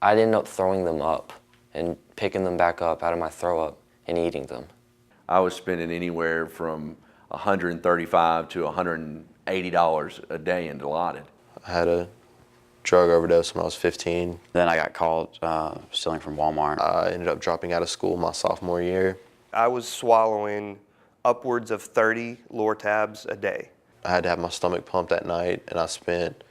I'd end up throwing them up and picking them back up out of my throw up and eating them. I was spending anywhere from $135 to $180 a day in Dilaudid. I had a drug overdose when I was 15. Then I got caught stealing from Walmart. I ended up dropping out of school my sophomore year. I was swallowing upwards of 30 Lortabs a day. I had to have my stomach pumped at night, and I spent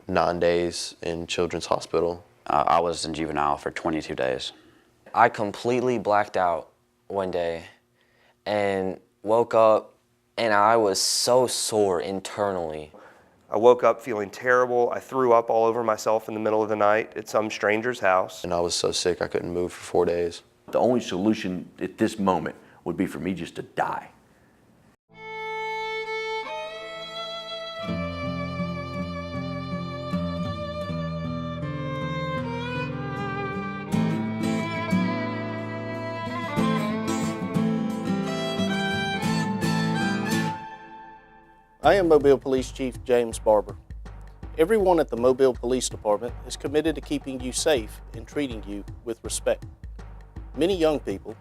9 days in Children's Hospital. I was in juvenile for 22 days. I completely blacked out one day and woke up, and I was so sore internally. I woke up feeling terrible. I threw up all over myself in the middle of the night at some stranger's house. And I was so sick I couldn't move for 4 days. The only solution at this moment would be for me just to die. I am Mobile Police Chief James Barber. Everyone at the Mobile Police Department is committed to keeping you safe and treating you with respect. Many young people,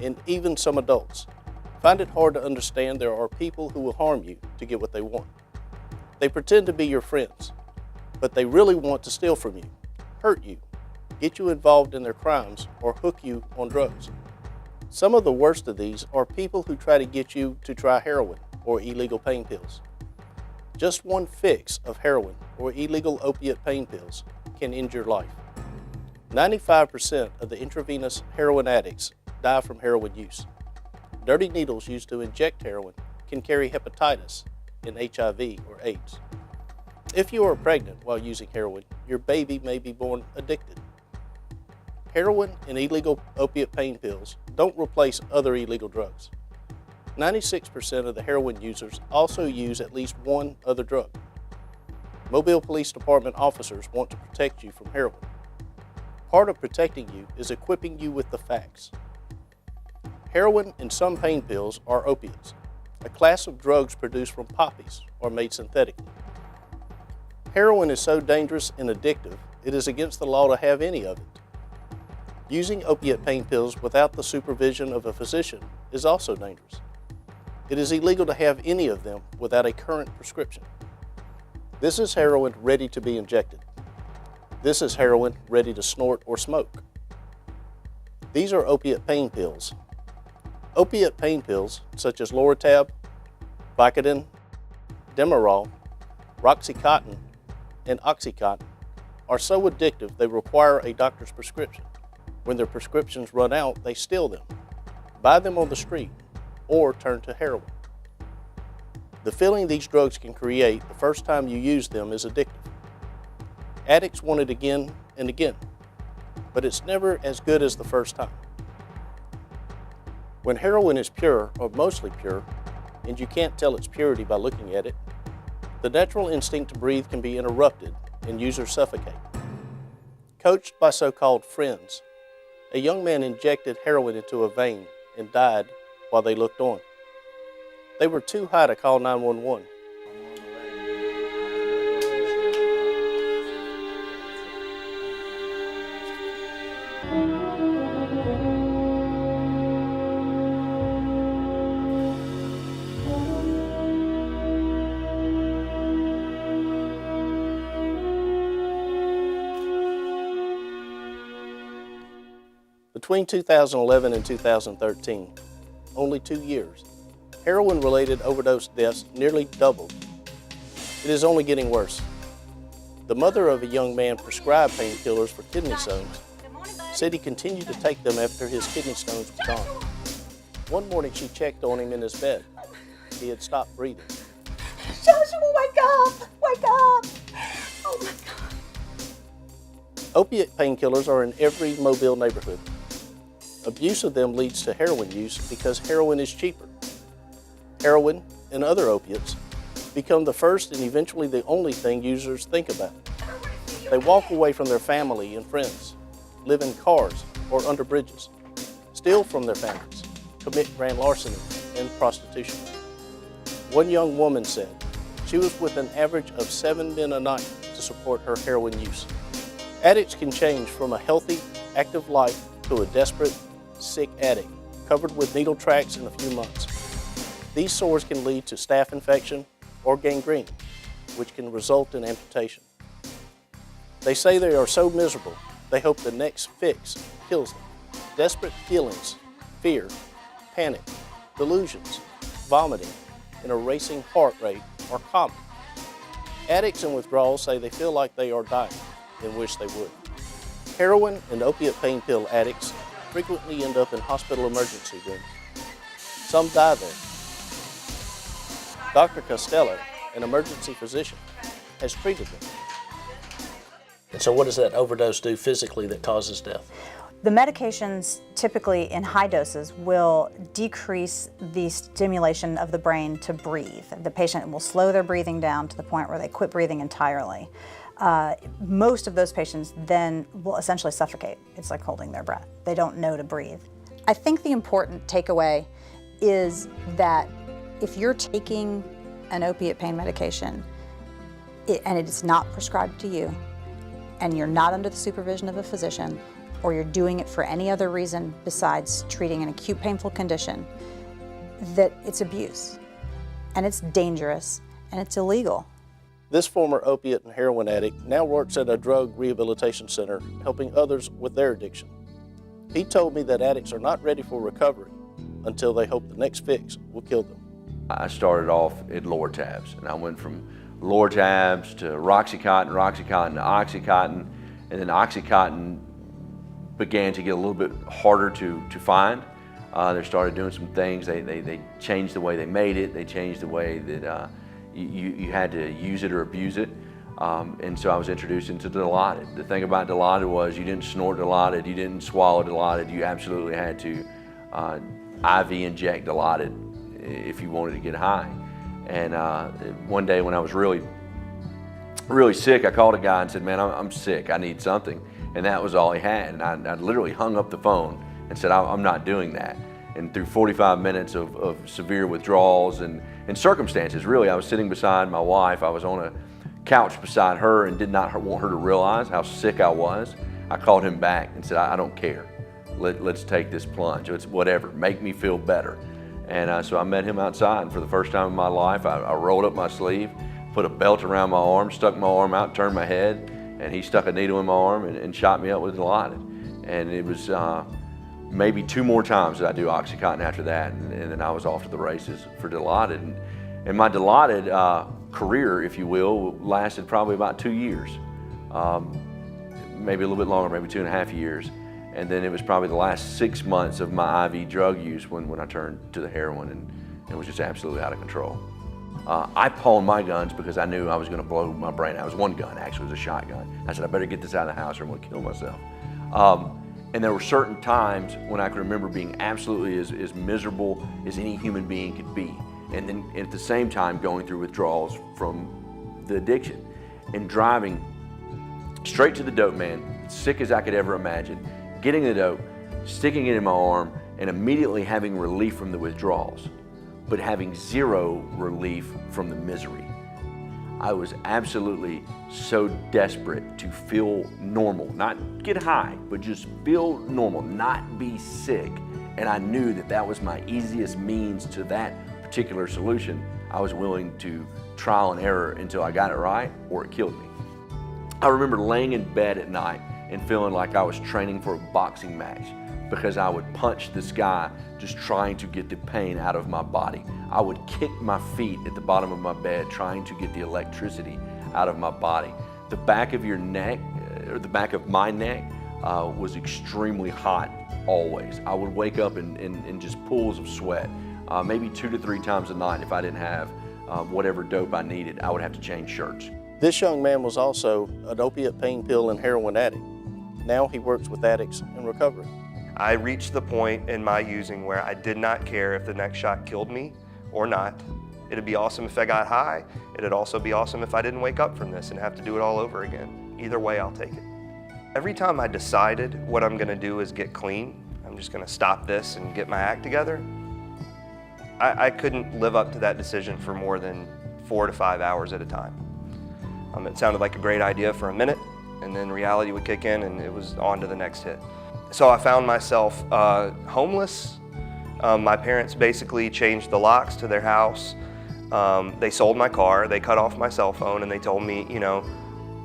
and even some adults, find it hard to understand there are people who will harm you to get what they want. They pretend to be your friends, but they really want to steal from you, hurt you, get you involved in their crimes, or hook you on drugs. Some of the worst of these are people who try to get you to try heroin or illegal pain pills. Just one fix of heroin or illegal opiate pain pills can end your life. 95% of the intravenous heroin addicts die from heroin use. Dirty needles used to inject heroin can carry hepatitis and HIV or AIDS. If you are pregnant while using heroin, your baby may be born addicted. Heroin and illegal opiate pain pills don't replace other illegal drugs. 96% of the heroin users also use at least one other drug. Mobile Police Department officers want to protect you from heroin. Part of protecting you is equipping you with the facts. Heroin and some pain pills are opiates, a class of drugs produced from poppies or made synthetically. Heroin is so dangerous and addictive, it is against the law to have any of it. Using opiate pain pills without the supervision of a physician is also dangerous. It is illegal to have any of them without a current prescription. This is heroin ready to be injected. This is heroin ready to snort or smoke. These are opiate pain pills. Opiate pain pills, such as Loratab, Vicodin, Demerol, Roxycontin, and Oxycontin, are so addictive they require a doctor's prescription. When their prescriptions run out, they steal them, buy them on the street, or turn to heroin. The feeling these drugs can create the first time you use them is addictive. Addicts want it again and again, but it's never as good as the first time. When heroin is pure, or mostly pure, and you can't tell its purity by looking at it, the natural instinct to breathe can be interrupted and users suffocate. Coached by so-called friends, a young man injected heroin into a vein and died while they looked on. They were too high to call 911. Between 2011 and 2013, only 2 years, heroin-related overdose deaths nearly doubled. It is only getting worse. The mother of a young man prescribed painkillers for kidney stones said he continued to take them after his kidney stones were gone. One morning she checked on him in his bed. He had stopped breathing. Joshua, wake up! Wake up! Oh my God. Opiate painkillers are in every Mobile neighborhood. Abuse of them leads to heroin use because heroin is cheaper. Heroin and other opiates become the first and eventually the only thing users think about. They walk away from their family and friends, live in cars or under bridges, steal from their families, commit grand larceny and prostitution. One young woman said she was with an average of 7 men a night to support her heroin use. Addicts can change from a healthy, active life to a desperate, sick addict, covered with needle tracks in a few months. These sores can lead to staph infection or gangrene, which can result in amputation. They say they are so miserable, they hope the next fix kills them. Desperate feelings, fear, panic, delusions, vomiting, and a racing heart rate are common. Addicts in withdrawal say they feel like they are dying and wish they would. Heroin and opiate pain pill addicts frequently end up in hospital emergency rooms. Some die there. Dr. Costello, an emergency physician, has treated them. And so what does that overdose do physically that causes death? The medications, typically in high doses, will decrease the stimulation of the brain to breathe. The patient will slow their breathing down to the point where they quit breathing entirely. Most of those patients then will essentially suffocate. It's like holding their breath. They don't know to breathe. I think the important takeaway is that if you're taking an opiate pain medication and it is not prescribed to you, and you're not under the supervision of a physician, or you're doing it for any other reason besides treating an acute painful condition, that it's abuse, and it's dangerous, and it's illegal. This former opiate and heroin addict now works at a drug rehabilitation center, helping others with their addiction. He told me that addicts are not ready for recovery until they hope the next fix will kill them. I started off at Lortabs, and I went from Lortabs to Roxycontin to Oxycontin, and then Oxycontin began to get a little bit harder to find. They started doing some things. They changed the way they made it. They changed the way that you had to use it or abuse it. And so I was introduced into Dilaudid. The thing about Dilaudid was you didn't snort Dilaudid, you didn't swallow Dilaudid. You absolutely had to IV inject Dilaudid if you wanted to get high. And one day when I was really sick, I called a guy and said, man, I'm sick, I need something. And that was all he had. And I literally hung up the phone and said, I'm not doing that. And through 45 minutes of severe withdrawals and circumstances, really, I was sitting beside my wife. I was on a couch beside her and did not want her to realize how sick I was. I called him back and said, I don't care. Let's take this plunge. It's whatever, make me feel better. And so I met him outside, and for the first time in my life, I rolled up my sleeve, put a belt around my arm, stuck my arm out, turned my head, and he stuck a needle in my arm and shot me up with Dilaudid. And it was maybe 2 more times that I do Oxycontin after that, and then I was off to the races for Dilaudid. And my Dilaudid career, if you will, lasted probably about 2 years, maybe a little bit longer, maybe 2.5 years. And then it was probably the last 6 months of my IV drug use when I turned to the heroin, and it was just absolutely out of control. I pawned my guns because I knew I was going to blow my brain out. It was one gun, actually, it was a shotgun. I said, I better get this out of the house or I'm going to kill myself. And there were certain times when I could remember being absolutely as miserable as any human being could be. And then at the same time going through withdrawals from the addiction and driving straight to the dope man, sick as I could ever imagine, getting the dope, sticking it in my arm, and immediately having relief from the withdrawals, but having zero relief from the misery. I was absolutely so desperate to feel normal, not get high, but just feel normal, not be sick. And I knew that that was my easiest means to that particular solution. I was willing to trial and error until I got it right or it killed me. I remember laying in bed at night and feeling like I was training for a boxing match because I would punch this guy just trying to get the pain out of my body. I would kick my feet at the bottom of my bed trying to get the electricity out of my body. The back of your neck, or the back of my neck, was extremely hot always. I would wake up in just pools of sweat, maybe 2 to 3 times a night. If I didn't have whatever dope I needed, I would have to change shirts. This young man was also an opiate pain pill and heroin addict. Now he works with addicts in recovery. I reached the point in my using where I did not care if the next shot killed me or not. It'd be awesome if I got high. It'd also be awesome if I didn't wake up from this and have to do it all over again. Either way, I'll take it. Every time I decided what I'm gonna do is get clean, I'm just gonna stop this and get my act together, I couldn't live up to that decision for more than 4 to 5 hours at a time. It sounded like a great idea for a minute, And then reality would kick in and it was on to the next hit. So I found myself homeless. My parents basically changed the locks to their house. They sold my car, they cut off my cell phone, and they told me, you know,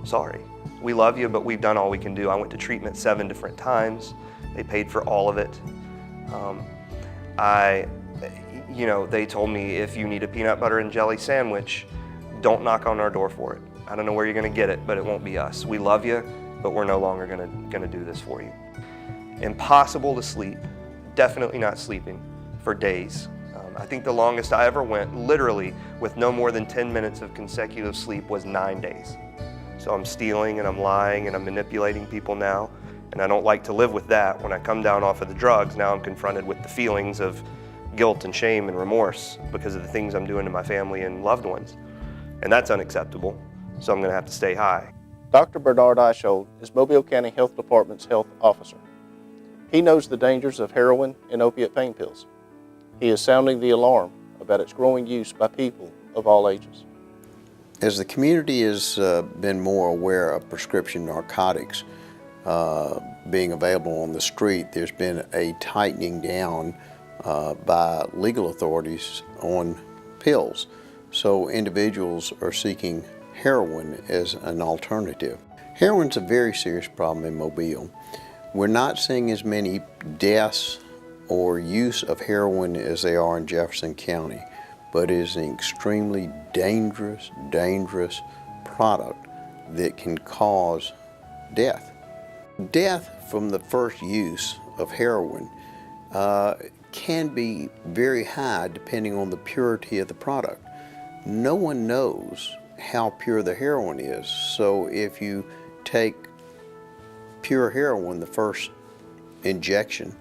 sorry, we love you, but we've done all we can do. I went to treatment 7 different times. They paid for all of it. They told me, if you need a peanut butter and jelly sandwich, don't knock on our door for it. I don't know where you're gonna get it, but it won't be us. We love you, but we're no longer gonna do this for you. Impossible to sleep, definitely not sleeping for days. I think the longest I ever went, literally with no more than 10 minutes of consecutive sleep, was 9 days. So I'm stealing and I'm lying and I'm manipulating people now, and I don't like to live with that. When I come down off of the drugs, now I'm confronted with the feelings of guilt and shame and remorse because of the things I'm doing to my family and loved ones. And that's unacceptable, so I'm gonna have to stay high. Dr. Bernard Eichhold is Mobile County Health Department's health officer. He knows the dangers of heroin and opiate pain pills. He is sounding the alarm about its growing use by people of all ages. As the community has been more aware of prescription narcotics being available on the street, there's been a tightening down by legal authorities on pills. So individuals are seeking heroin as an alternative. Heroin's a very serious problem in Mobile. We're not seeing as many deaths or use of heroin as they are in Jefferson County, but it is an extremely dangerous product that can cause death. Death from the first use of heroin can be very high depending on the purity of the product. No one knows how pure the heroin is, so if you take pure heroin, the first injection,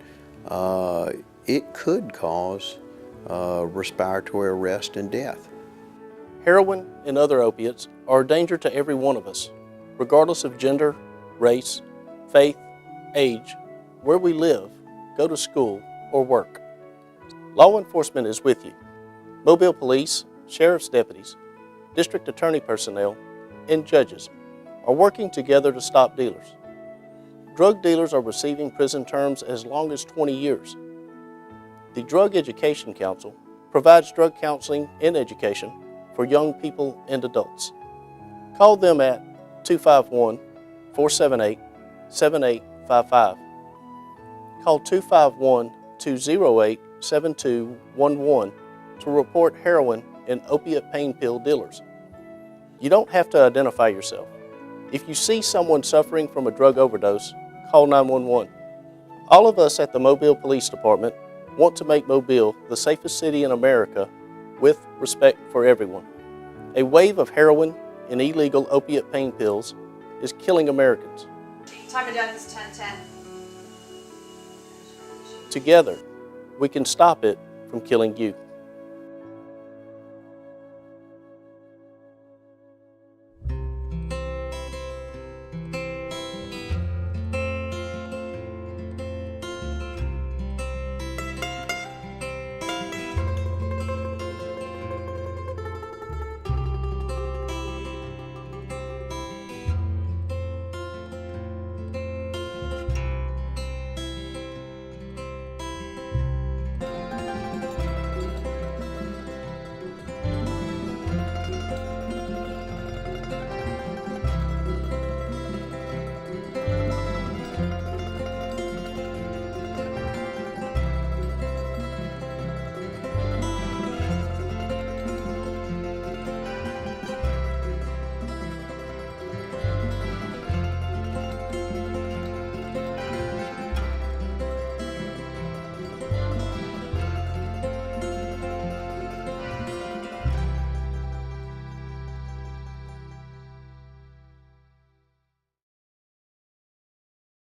it could cause respiratory arrest and death. Heroin and other opiates are a danger to every one of us, regardless of gender, race, faith, age, where we live, go to school, or work. Law enforcement is with you. Mobile police, sheriff's deputies, district attorney personnel, and judges are working together to stop dealers. Drug dealers are receiving prison terms as long as 20 years. The Drug Education Council provides drug counseling and education for young people and adults. Call them at 251-478-7855. Call 251-208-7211 to report heroin and opiate pain pill dealers. You don't have to identify yourself. If you see someone suffering from a drug overdose, call 911. All of us at the Mobile Police Department want to make Mobile the safest city in America with respect for everyone. A wave of heroin and illegal opiate pain pills is killing Americans. Time of death is 10:10. Together, we can stop it from killing you.